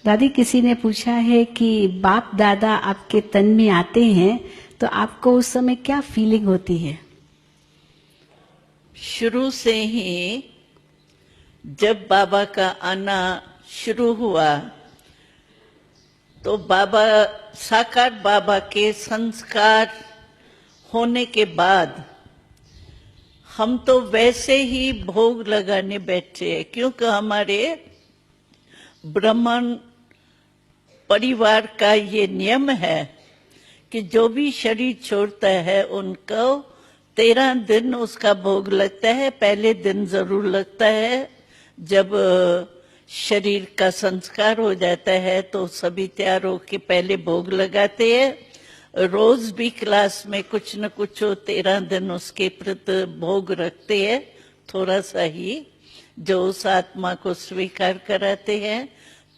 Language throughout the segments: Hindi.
दादी, किसी ने पूछा है कि बाप दादा आपके तन में आते हैं तो आपको उस समय क्या फीलिंग होती है? शुरू से ही जब बाबा का आना शुरू हुआ तो बाबा, साकार बाबा के संस्कार होने के बाद हम तो वैसे ही भोग लगाने बैठे हैं, क्योंकि हमारे ब्राह्मण परिवार का ये नियम है कि जो भी शरीर छोड़ता है उनको 13 दिन उसका भोग लगता है। पहले दिन जरूर लगता है, जब शरीर का संस्कार हो जाता है तो सभी तैयार होके पहले भोग लगाते हैं। रोज भी क्लास में कुछ न कुछ 13 दिन उसके प्रति भोग रखते हैं, थोड़ा सा ही, जो उस आत्मा को स्वीकार कराते हैं।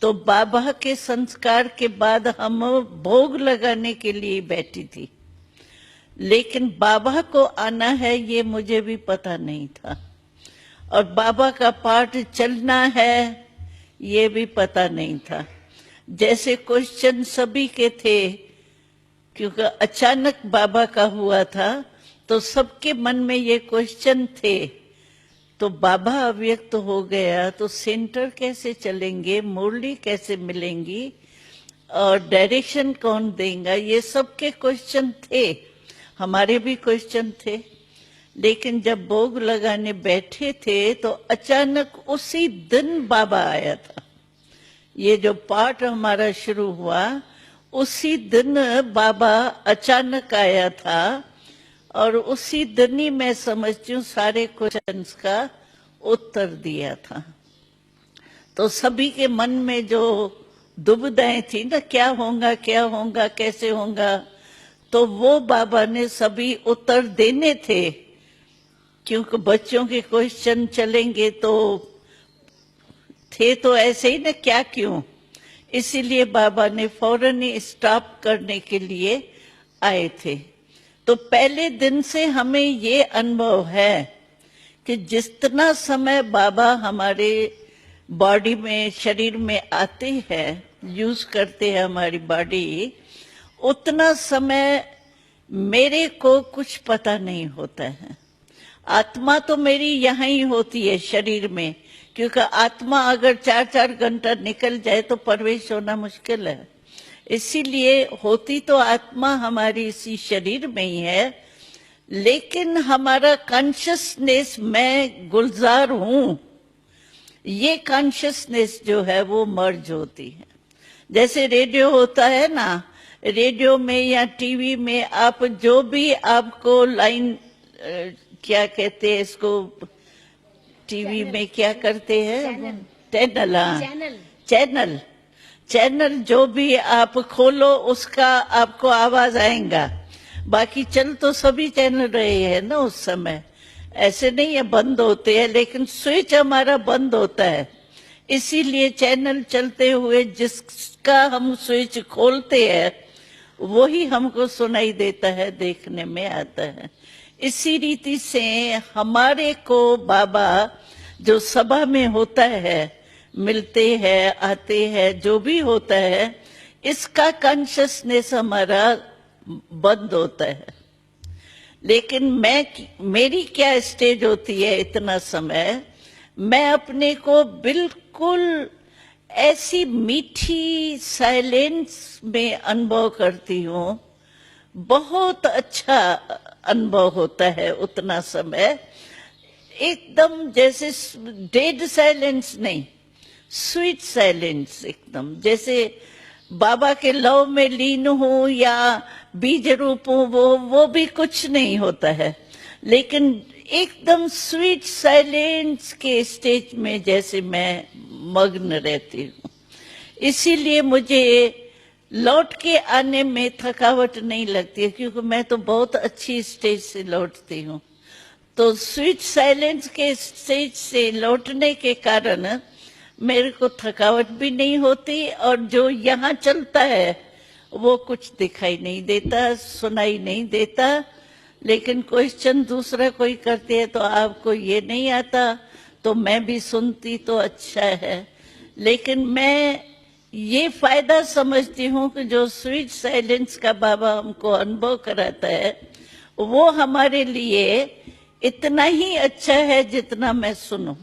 तो बाबा के संस्कार के बाद हम भोग लगाने के लिए बैठी थी, लेकिन बाबा को आना है ये मुझे भी पता नहीं था, और बाबा का पाठ चलना है ये भी पता नहीं था। जैसे क्वेश्चन सभी के थे, क्योंकि अचानक बाबा का हुआ था तो सबके मन में ये क्वेश्चन थे। तो बाबा अव्यक्त हो गया तो सेंटर कैसे चलेंगे, मुरली कैसे मिलेंगी और डायरेक्शन कौन देगा, ये सबके क्वेश्चन थे, हमारे भी क्वेश्चन थे। लेकिन जब भोग लगाने बैठे थे तो अचानक उसी दिन बाबा आया था। ये जो पाठ हमारा शुरू हुआ उसी दिन बाबा अचानक आया था, और उसी दिन ही मैं समझती हूँ सारे क्वेश्चंस का उत्तर दिया था। तो सभी के मन में जो दुविधाएं थी ना, क्या होगा कैसे होगा, तो वो बाबा ने सभी उत्तर देने थे, क्योंकि बच्चों के क्वेश्चन चलेंगे तो थे तो ऐसे ही ना, क्या क्यों, इसीलिए बाबा ने फौरन ही स्टॉप करने के लिए आए थे। तो पहले दिन से हमें ये अनुभव है कि जितना समय बाबा हमारे बॉडी में, शरीर में आते हैं, यूज करते हैं हमारी बॉडी, उतना समय मेरे को कुछ पता नहीं होता है। आत्मा तो मेरी यहाँ ही होती है शरीर में, क्योंकि आत्मा अगर 4-4 घंटा निकल जाए तो प्रवेश होना मुश्किल है। इसीलिए होती तो आत्मा हमारी इसी शरीर में ही है, लेकिन हमारा कॉन्शियसनेस, मैं गुलजार हूं, ये कॉन्शियसनेस जो है वो मर्ज होती है। जैसे रेडियो होता है ना, रेडियो में या टीवी में आप जो भी आपको लाइन, क्या कहते हैं इसको, टीवी में क्या करते हैं, चैनल जो भी आप खोलो उसका आपको आवाज आएगा। बाकी चल तो सभी चैनल रहे हैं ना उस समय, ऐसे नहीं है बंद होते हैं, लेकिन स्विच हमारा बंद होता है। इसीलिए चैनल चलते हुए जिसका हम स्विच खोलते हैं वही हमको सुनाई देता है, देखने में आता है। इसी रीति से हमारे को बाबा जो सभा में होता है, मिलते हैं, आते हैं, जो भी होता है, इसका कॉन्शियसनेस हमारा बंद होता है। लेकिन मेरी क्या स्टेज होती है, इतना समय मैं अपने को बिल्कुल ऐसी मीठी साइलेंस में अनुभव करती हूँ। बहुत अच्छा अनुभव होता है उतना समय, एकदम जैसे डेड साइलेंस नहीं, स्वीट साइलेंस, एकदम जैसे बाबा के लव में लीन हूं या बीज रूप हूं, वो भी कुछ नहीं होता है, लेकिन एकदम स्वीट साइलेंस के स्टेज में जैसे मैं मग्न रहती हूँ। इसीलिए मुझे लौट के आने में थकावट नहीं लगती है, क्योंकि मैं तो बहुत अच्छी स्टेज से लौटती हूँ। तो स्वीट साइलेंस के स्टेज से लौटने के कारण मेरे को थकावट भी नहीं होती, और जो यहाँ चलता है वो कुछ दिखाई नहीं देता, सुनाई नहीं देता। लेकिन क्वेश्चन दूसरा कोई करते हैं तो आपको ये नहीं आता, तो मैं भी सुनती तो अच्छा है। लेकिन मैं ये फायदा समझती हूँ कि जो स्वीट साइलेंस का बाबा हमको अनुभव कराता है वो हमारे लिए इतना ही अच्छा है जितना मैं सुनूं।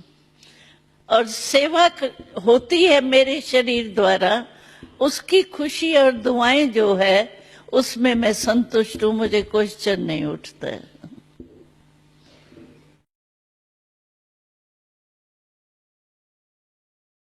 और सेवा होती है मेरे शरीर द्वारा, उसकी खुशी और दुआएं जो है उसमें मैं संतुष्ट हूँ, मुझे क्वेश्चन नहीं उठता है।